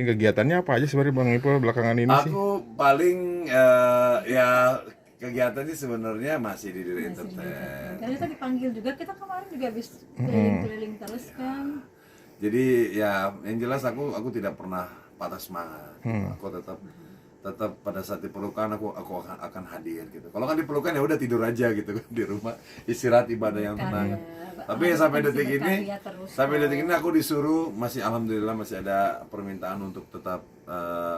Mungkin kegiatannya apa aja sebenarnya Bang Ipul belakangan ini sih? Aku paling ya kegiatannya sebenarnya masih di diri Masih di entertain. Karena kita dipanggil juga, kita kemarin juga habis Mm-mm. keliling-keliling terus kan. Jadi ya yang jelas aku tidak pernah patah semangat. Aku tetap pada saat diperlukan aku akan hadir gitu. Kalau kan diperlukan ya udah tidur aja gitu kan di rumah, istirahat ibadah yang tenang. Berkarya. Tapi ya sampai Masih detik ini, berkarya terus sampai kok. detik ini aku disuruh masih alhamdulillah masih ada permintaan untuk tetap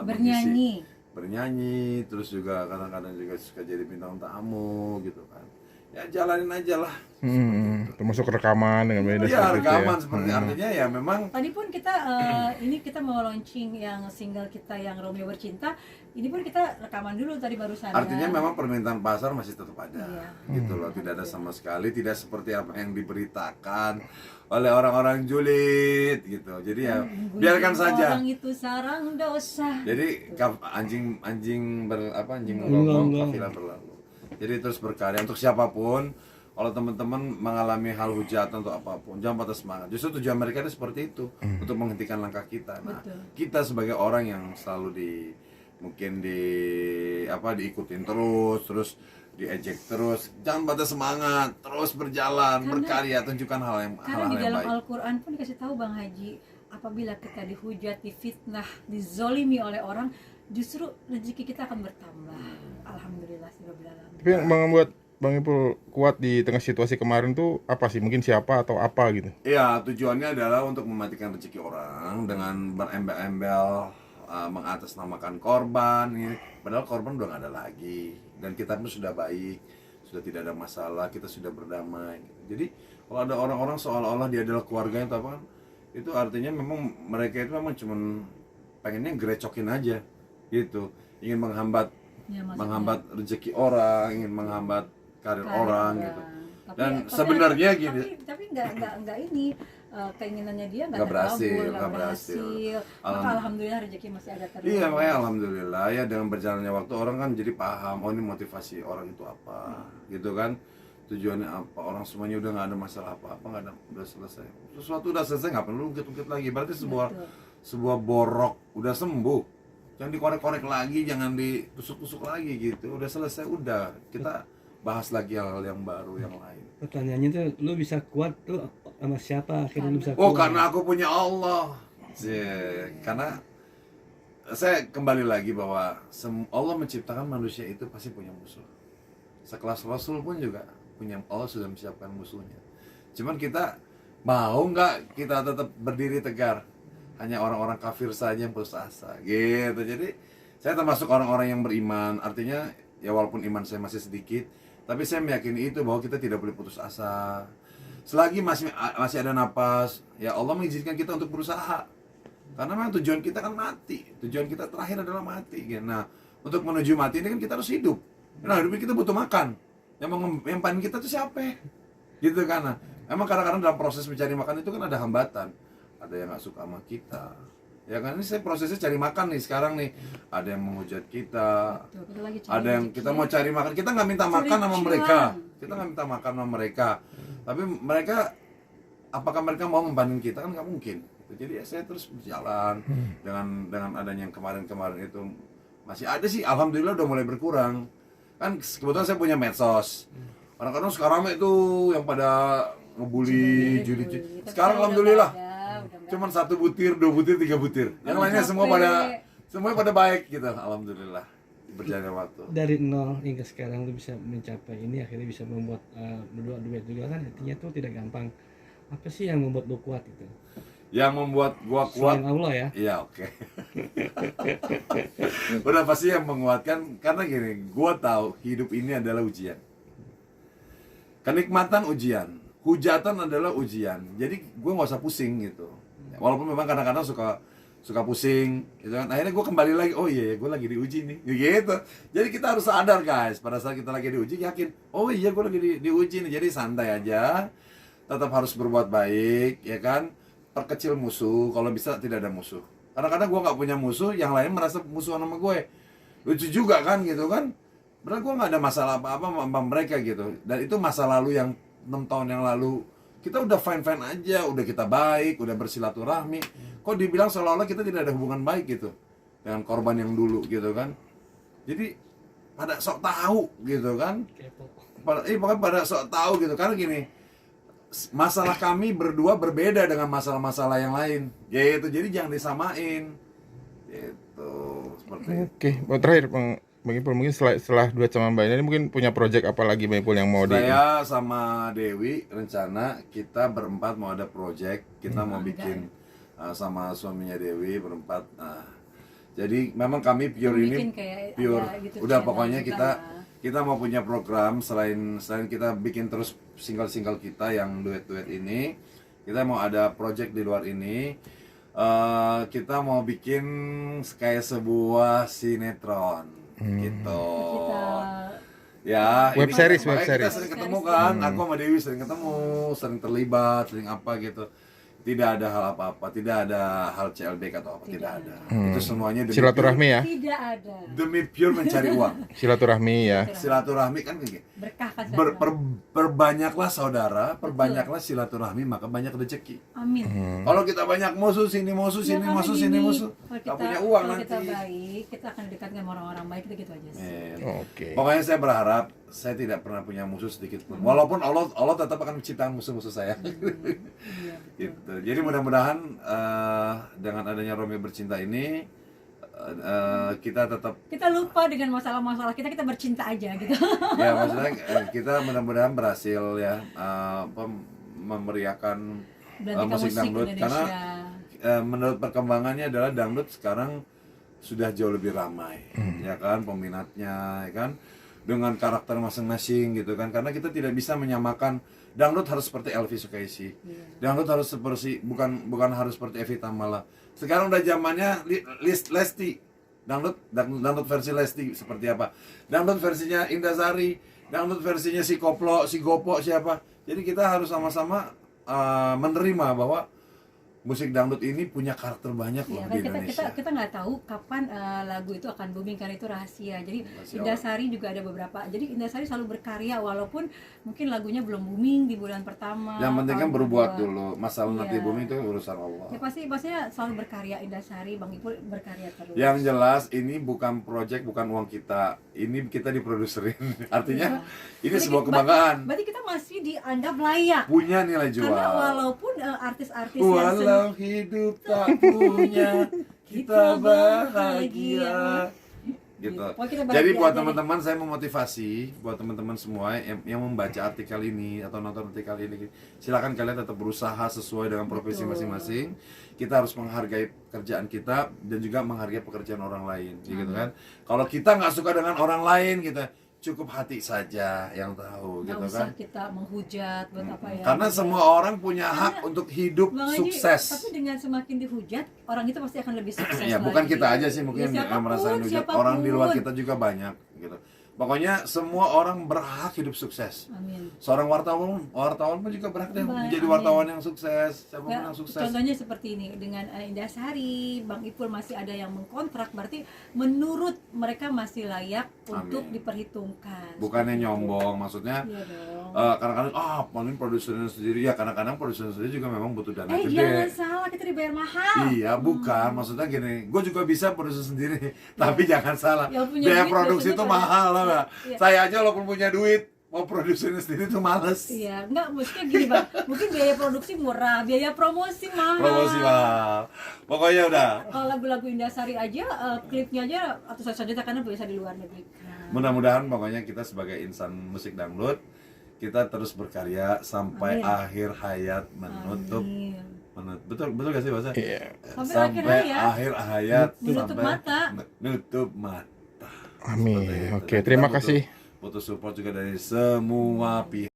Bernyanyi. bernyanyi, terus juga kadang-kadang juga suka jadi bintang tamu gitu kan. Ya jalanin aja lah. Termasuk rekaman dengan beda Ya seperti itu ya. rekaman seperti artinya ya memang Tadi pun kita ini kita mau launching yang single kita yang Romeo Bercinta. Ini pun kita rekaman dulu tadi barusan. artinya memang permintaan pasar masih tetap ada, Iya. gitu loh. Tidak ada sama sekali, tidak seperti apa yang diberitakan oleh orang-orang julid, gitu. Jadi ya biarkan saja. Orang itu sarang dosa. Jadi anjing bergonggong, kafilah berlalu. Jadi terus berkarya untuk siapapun. Kalau teman-teman mengalami hal hujatan atau apapun, jangan patah semangat. Justru tujuan mereka itu seperti itu, untuk menghentikan langkah kita. Nah, Betul. kita sebagai orang yang selalu diikutin terus diejek terus, jangan patah semangat, terus berjalan, berkarya, tunjukkan Karena hal-hal di yang dalam baik. Al-Quran pun dikasih tahu Bang Haji, apabila kita dihujat, difitnah, dizolimi oleh orang, justru rezeki kita akan bertambah. Alhamdulillah rabbil alamin. Tapi yang membuat Bang Ipul kuat di tengah situasi kemarin tuh apa sih? Mungkin siapa atau apa gitu? Iya, tujuannya adalah untuk mematikan rezeki orang dengan berembel-embel mengatasnamakan korban. Padahal korban udah nggak ada lagi, dan kita pun sudah baik, sudah tidak ada masalah, kita sudah berdamai. Jadi kalau ada orang-orang seolah-olah dia adalah keluarga itu apa? Itu artinya memang mereka itu memang cuman pengennya gerecokin aja, gitu. Ingin menghambat Ya, maksudnya menghambat rezeki orang, ingin menghambat karir orang gitu. Tapi Dan tapi sebenarnya tapi, gini, tapi nggak ini keinginannya dia Nggak berhasil, terkabul, nggak nggak berhasil. Maka alhamdulillah rezeki masih ada terus. iya makanya alhamdulillah ya, dengan berjalannya waktu orang kan jadi paham, oh ini motivasi orang itu apa, gitu kan, tujuannya apa, orang semuanya udah nggak ada masalah apa-apa, nggak ada, udah selesai, sesuatu udah selesai, nggak perlu ungkit-ungkit lagi, berarti sebuah borok udah sembuh, jangan dikorek-korek lagi, jangan ditusuk-tusuk lagi gitu, udah selesai, udah kita bahas lagi hal-hal yang baru yang lain. Pertanyaannya tuh, lu bisa kuat tuh sama siapa akhirnya lu bisa kuat? Oh karena aku punya Allah. Karena saya kembali lagi bahwa Allah menciptakan manusia itu pasti punya musuh. Sekelas Rasul pun juga punya, Allah sudah menyiapkan musuhnya. Cuman kita mau nggak kita tetap berdiri tegar? Hanya orang-orang kafir saja yang putus asa gitu. Jadi saya termasuk orang-orang yang beriman. Artinya ya walaupun iman saya masih sedikit, tapi saya meyakini itu bahwa kita tidak boleh putus asa. Selagi masih ada napas, ya Allah mengizinkan kita untuk berusaha. Karena memang tujuan kita kan mati. Tujuan kita terakhir adalah mati. Nah, untuk menuju mati ini kan kita harus hidup. Nah, hidup ini kita butuh makan. Yang paling kita tuh siapa? Gitu kan. Nah, emang kadang-kadang dalam proses mencari makan itu kan ada hambatan. Ada yang nggak suka sama kita. Ya kan, ini saya prosesnya cari makan nih sekarang nih. Ada yang menghujat kita. Betul, kita lagi cari Ada yang rezeki. kita mau cari makan, kita nggak minta Cari makan sama cuan. mereka. Kita nggak minta makan sama mereka. Tapi mereka, apakah mereka mau membanding kita? Kan nggak mungkin. Jadi ya saya terus berjalan dengan adanya yang kemarin-kemarin itu masih ada sih. Alhamdulillah udah mulai berkurang. Kan kebetulan saya punya medsos. Kadang-kadang sekarang itu yang pada ngebully, judi. Tapi Sekarang udah alhamdulillah nggak ada, udah nggak cuman 1 butir, 2 butir, 3 butir. Yang lainnya semuanya pada baik gitu. Alhamdulillah berjalannya waktu. Dari nol hingga sekarang lu bisa mencapai ini, akhirnya bisa membuat berdua duet juga kan, artinya tuh tidak gampang. Apa sih yang membuat lu kuat itu? Yang membuat gua kuat, Selain Allah ya. iya oke. Udah pasti yang menguatkan, karena gini, gua tahu hidup ini adalah ujian. Kenikmatan ujian, hujatan adalah ujian. Jadi gua nggak usah pusing gitu. Walaupun memang kadang-kadang suka pusing, gitu kan. Akhirnya gua kembali lagi, oh iya, gua lagi diuji nih, gitu. Jadi kita harus sadar guys, pada saat kita lagi diuji, yakin, oh iya gua lagi diuji nih. Jadi santai aja, tetap harus berbuat baik, ya kan. Perkecil musuh, kalau bisa tidak ada musuh. Kadang-kadang gue nggak punya musuh, yang lain merasa musuhan sama gue. Lucu juga kan gitu kan. Padahal gue nggak ada masalah apa-apa sama mereka gitu. Dan itu masa lalu yang 6 tahun yang lalu kita udah fine-fine aja, udah kita baik, udah bersilaturahmi. Kok dibilang seolah-olah kita tidak ada hubungan baik gitu dengan korban yang dulu gitu kan. Jadi pada sok tahu gitu kan. Kepo. Pokoknya pada sok tahu gitu. Karena gini, masalah kami berdua berbeda dengan masalah-masalah yang lain. Gitu. Jadi jangan disamain. Gitu. Seperti itu. Oke, terakhir Bang Ipul, mungkin setelah duet sama Mbak ini mungkin punya project apa lagi Bang Ipul yang mau Saya sama Dewi rencana kita berempat mau ada project, kita mau bikin sama suaminya Dewi berempat. Nah, jadi memang kami pure Bikin ini kayak pure. ada YouTube Udah channel pokoknya juga kita mau punya program selain kita bikin terus single-single kita yang duet-duet ini, kita mau ada project di luar ini. Kita mau bikin kayak sebuah sinetron gitu. Kita Ya, Web ini series, makanya web kita series. sering ketemu kan, aku sama Dewi sering ketemu, sering terlibat, sering apa gitu. Tidak ada hal apa-apa, tidak ada hal CLBK atau apa, tidak ada. Itu semuanya demi silaturahmi ya? tidak ada demi pure mencari uang. Silaturahmi ya. Silaturahmi kan kayak gitu. berkah kan Perbanyaklah saudara, perbanyaklah silaturahmi, maka banyak rezeki. amin. Kalau kita banyak musuh, sini musuh, Ya, sini karena musuh, gini, sini musuh, kalau nggak kita- punya uang kalau nanti. kita baik, kita akan dekat dengan orang-orang baik, gitu aja sih. Oke. Pokoknya saya berharap saya tidak pernah punya musuh sedikit pun. Walaupun Allah tetap akan menciptakan musuh-musuh saya. Iya, betul. Gitu. Jadi mudah-mudahan dengan adanya Romeo Bercinta ini kita tetap Kita lupa dengan masalah-masalah kita bercinta aja gitu. ya maksudnya kita mudah-mudahan berhasil ya memeriahkan Belantika musik musik dangdut Indonesia. karena menurut perkembangannya adalah dangdut sekarang sudah jauh lebih ramai ya kan peminatnya ya kan dengan karakter masing-masing gitu kan karena kita tidak bisa menyamakan dangdut harus seperti Elvi Sukaisi dangdut harus seperti bukan harus seperti Evi Tamala sekarang udah zamannya Lesti dangdut versi Lesti seperti apa dangdut versinya Indazari dangdut versinya si Koplo si Gopo siapa jadi kita harus sama-sama menerima bahwa musik dangdut ini punya karakter banyak loh Iya, di kan Indonesia. kita nggak tahu kapan lagu itu akan booming karena itu rahasia. Jadi Rahasia Indasari juga ada beberapa. Jadi Indasari selalu berkarya walaupun mungkin lagunya belum booming di bulan pertama. Yang penting kan tahun berbuat kedua. dulu. Masalah nanti Iya. booming itu urusan Allah. Ya pastinya selalu berkarya Indasari, Bang Ipul berkarya terus. Yang jelas ini bukan project, bukan uang kita. Ini kita diproduserin. Artinya ini Berarti sebuah kita- kebanggaan. Berarti kita masih dianggap layak. Punya nilai jual. Karena walaupun artis-artis yang Walau hidup tak punya, kita bahagia. Gitu. Oh, kita bahagia Jadi buat aja deh. teman-teman saya memotivasi buat teman-teman semua yang membaca artikel ini atau nonton artikel ini, silakan kalian tetap berusaha sesuai dengan profesi Betul. masing-masing. Kita harus menghargai pekerjaan kita dan juga menghargai pekerjaan orang lain, gitu kan. Kalau kita nggak suka dengan orang lain, kita cukup hati saja yang tahu, nggak gitu usah kan. kita menghujat buat apa ya. Karena gitu. semua orang punya hak untuk hidup Bang Haji, sukses. tapi dengan semakin dihujat, orang itu pasti akan lebih sukses. Ya bukan lagi. kita aja sih mungkin Ya, yang merasain hujat, siapapun. orang di luar kita juga banyak gitu. Pokoknya semua orang berhak hidup sukses. Amin. Seorang wartawan pun juga berhak deh Baik, menjadi amin. wartawan yang sukses. Siapapun Ya, yang sukses. contohnya seperti ini dengan Indasari, Bang Ipul masih ada yang mengkontrak, berarti menurut mereka masih layak untuk Amin. diperhitungkan. Bukannya Seperti itu. nyombong, maksudnya Iya dong. kadang-kadang paling produsernya sendiri ya kadang-kadang produser sendiri juga memang butuh dana Jangan gede. salah, kita dibayar mahal. Iya, bukan. Maksudnya gini, gue juga bisa produser sendiri, tapi jangan salah. Yang punya Biaya duit produksi biasanya itu pada- mahal lah, Mbak. Iya. Saya aja walaupun punya duit, mau produsernya sendiri tuh males. Iya, enggak, maksudnya gini Bang, mungkin biaya produksi murah, biaya promosi mahal. Promosi mahal. Pokoknya udah. Kalau lagu-lagu Indasari aja, klipnya aja ratusan juta karena bisa di luar negeri. Mudah-mudahan pokoknya kita sebagai insan musik dangdut kita terus berkarya sampai Amin. akhir hayat menutup Amin. betul gak sih bahasa? Iya. Sampai akhir hayat. akhir hayat Menutup sampai mata. menutup mata. Amin. Seperti itu. Oke, Dan terima kita kasih. butuh support juga dari semua pihak.